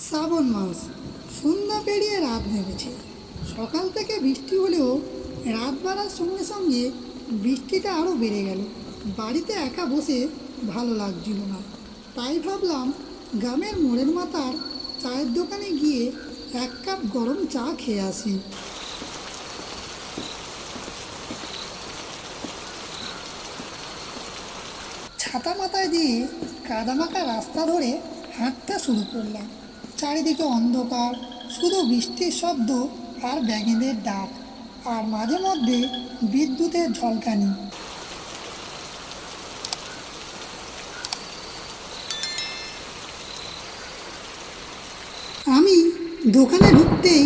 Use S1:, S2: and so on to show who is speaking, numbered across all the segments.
S1: শ্রাবণ মাস, সন্ধ্যা পেরিয়ে রাত নেমেছে। সকাল থেকে বৃষ্টি হলেও রাত বাড়ার সঙ্গে সঙ্গে বৃষ্টিটা আরও বেড়ে গেল। বাড়িতে একা বসে ভালো লাগছিল না, তাই ভাবলাম গ্রামের মোড়ের মাথার চায়ের দোকানে গিয়ে এক কাপ গরম চা খেয়ে আসি। ছাতা মাথায় দিয়ে কাদামাখা রাস্তা ধরে হাঁটতে শুরু করলাম। চারিদিকে অন্ধকার, শুধু বৃষ্টির শব্দ আর ব্যাঙেদের ডাক, আর মাঝে মধ্যে বিদ্যুতের ঝলকানি। আমি দোকানে ঢুকতেই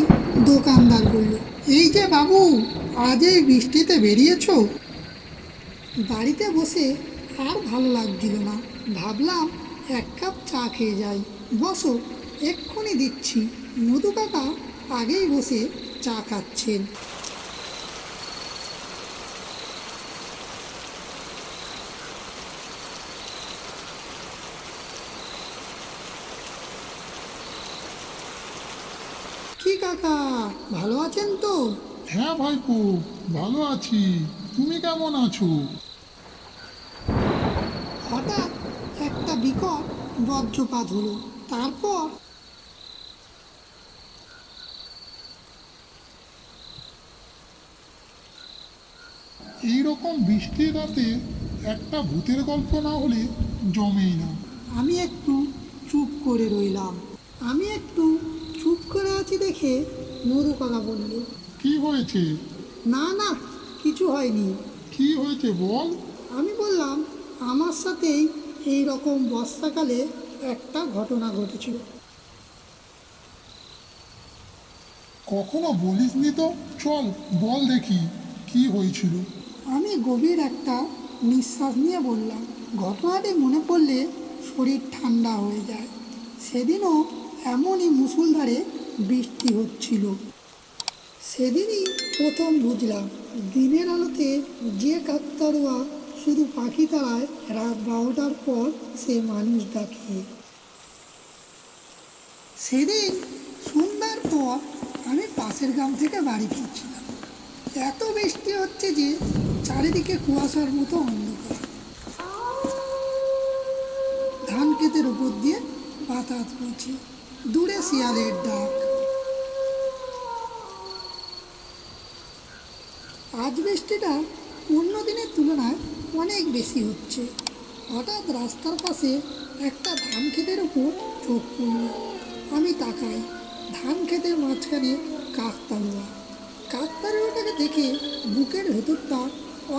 S1: দোকানদার বলল, এই যে বাবু, আজ এই বৃষ্টিতে বেরিয়েছো? বাড়িতে বসে আর ভালো লাগছিল না, ভাবলাম এক কাপ চা খেয়ে যাই। বসো, এক্ষুনি দিচ্ছি। মধু কাকা আগেই বসে চা খাচ্ছেন। কি কাকা, ভালো আছেন তো?
S2: হ্যাঁ ভাইপু, ভালো আছি। তুমি কেমন আছো?
S1: হঠাৎ একটা বিকট বজ্রপাত হলো, তারপর
S2: এইরকম বৃষ্টির রাতে একটা ভূতের গল্প না হলে জমেই না।
S1: আমি একটু চুপ করে রইলাম। আমি একটু চুপ করে আছি দেখে মধু কাকা বলল,
S2: কি হয়েছে?
S1: না না, কিছু হয়নি।
S2: কি হয়েছে বল।
S1: আমি বললাম, আমার সাথেই এই রকম বর্ষাকালে একটা ঘটনা ঘটেছিল।
S2: কখনো বলিসনি তো, চল বল দেখি কি হয়েছিল।
S1: আমি গভীর একটা নিঃশ্বাস নিয়ে বললাম, ঘটনাটি মনে পড়লে শরীর ঠান্ডা হয়ে যায়। সেদিনও এমনই মুষলধারে বৃষ্টি হচ্ছিল। সেদিনই প্রথম বুঝলাম, দিনের আলোতে যে কাকতাড়ুয়া শুধু পাখি তাড়ায়, রাত 12টার পর সে মানুষ ডাকে। সেদিন সন্ধ্যার পর আমি পাশের গ্রাম থেকে বাড়ি ফিরছিলাম। এত বৃষ্টি হচ্ছে যে চারিদিকে কুয়াশার মতো অন্ধকার। ধান ক্ষেতের উপর দিয়ে বাতাস বইছে, দূরে শিয়ালের ডাক। আজ বৃষ্টিটা অন্য দিনের তুলনায় অনেক বেশি হচ্ছে। হঠাৎ রাস্তার পাশে একটা ধান ক্ষেতের উপর চোখ পড়ল। আমি তাকাই, ধান ক্ষেতের মাঝখানে কাকতাড়ুয়া। কাকতাড়ুয়াটাকে দেখে বুকের ভেতরটা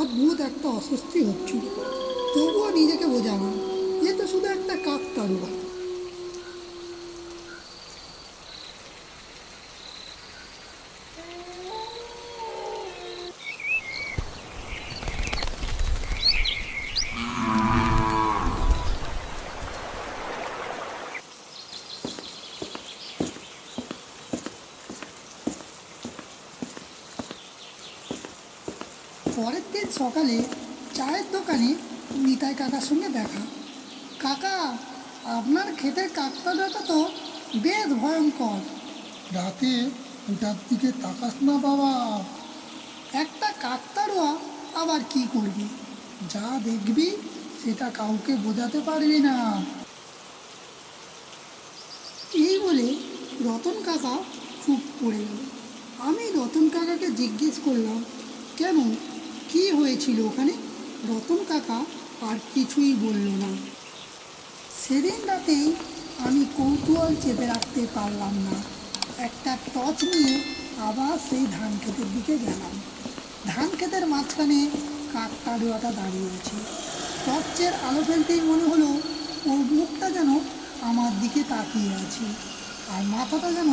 S1: অদ্ভুত একটা অস্বস্তি হচ্ছিল। তবুও নিজেকে বোঝালাম, এ তো শুধু একটা কাকতাড়ুয়া। পরের দিন সকালে চায়ের দোকানে নিতাই কাকার সঙ্গে দেখা। কাকা, আপনার ক্ষেতের কাকতাড়ুয়াটা তো বেশ ভয়ঙ্কর।
S2: রাতে ওটার দিকে তাকাস না বাবা।
S1: একটা কাকতাড়ুয়া আবার কি করবি?
S2: যা দেখবি সেটা কাউকে বোঝাতে পারবি না।
S1: এই বলে রতন কাকা চুপ করে গেল। আমি রতন কাকাকে জিজ্ঞেস করলাম, কেন, কি হয়েছিল ওখানে? রতন কাকা আর কিছুই বলল না। সেদিন রাতেই আমি কৌতূহল চেপে রাখতে পারলাম না। একটা টর্চ নিয়ে আবার সেই ধান ক্ষেতের দিকে গেলাম। ধান ক্ষেতের মাঝখানে কাকতাড়ুয়াটা দাঁড়িয়ে আছে। টর্চের আলো ফেলতেই মনে হলো ওর মুখটা যেন আমার দিকে তাকিয়ে আছে, আর মাথাটা যেন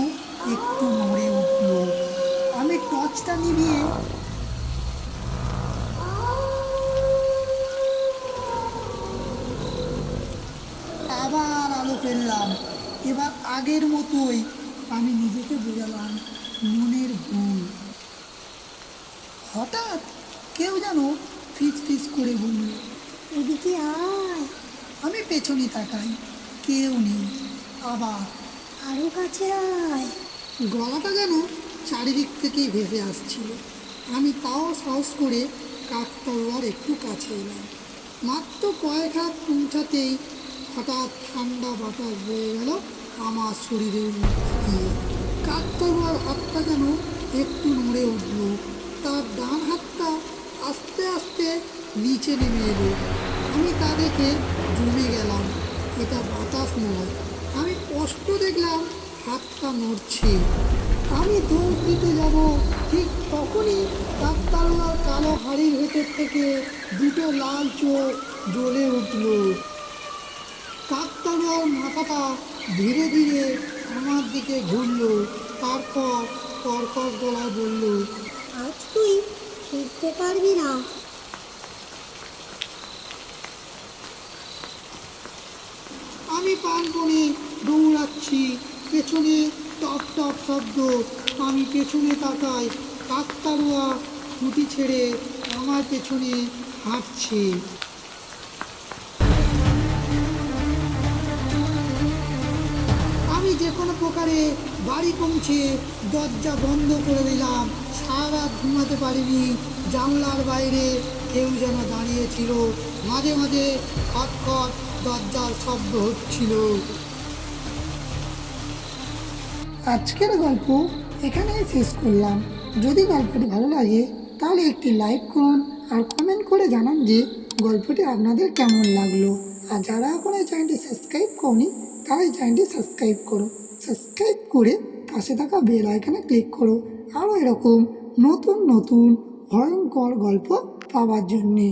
S1: একটু নড়ে উঠল। আমি টর্চটা নিভিয়ে আবার আলো ফেললাম। এবার আগের মতোই আমি নিজেকে বোঝালাম, মনের ভুল। হঠাৎ কেউ যেন ফিস ফিস করে বলল, এদিকে আয়। আমি পেছনে তাকাই, কেউ নেই। আবার
S3: আরো কাছে আয়।
S1: গলাটা যেন চারিদিক থেকেই ভেসে আসছিল। আমি তাও সাহস করে কাকতলার একটু কাছে এলাম। মাত্র কয়েক হাত পৌঁছাতেই হঠাৎ ঠান্ডা বাতাস বয়ে গেল আমার শরীরের মধ্যে দিয়ে। কাকতলার হাতটা যেন একটু নড়ে উঠল। তার ডান হাতটা আস্তে আস্তে নিচে নেমে এলো। আমি তা দেখে জমে গেলাম। এটা বাতাস নয়, আমি স্পষ্ট দেখলাম হাতটা নড়ছে। আমি দৌড় দিতে যাব, ঠিক তখনই কাকতাড়ুয়ার কালো হাড়ির ভেতর থেকে দুটো লাল চোখ জ্বলে উঠল। কাকতাড়ুয়ার মাথাটা ধীরে ধীরে আমার দিকে ঘুরল, তারপর কর্কশ গলায় বলল,
S3: আজ তুই ফিরতে পারবি না।
S1: আমি প্রাণপণে দৌড়াচ্ছি, পেছনে টপ টপ শব্দ। আমি পেছনে তাকাই, কাকতাড়ুয়া খুঁটি ছেড়ে আমার পেছনে হাঁটছে। আমি যে কোনো প্রকারে বাড়ি পৌঁছে দরজা বন্ধ করে দিলাম। সারা রাত ঘুমাতে পারিনি। জানলার বাইরে কেউ যেন দাঁড়িয়েছিল। মাঝে মাঝে খটখট দরজার শব্দ হচ্ছিল। আজকের গল্প এখানেই শেষ করলাম। যদি গল্পটি ভালো লাগে তাহলে একটি লাইক করুন আর কমেন্ট করে জানান যে গল্পটি আপনাদের কেমন লাগলো। আর যারা এখন এই চ্যানেলটি সাবস্ক্রাইব করনি তারা এই চ্যানেলটি সাবস্ক্রাইব করো। সাবস্ক্রাইব করে পাশে থাকা বেল আইকনে ক্লিক করো আরও এরকম নতুন নতুন ভয়ঙ্কর গল্প পাওয়ার জন্যে।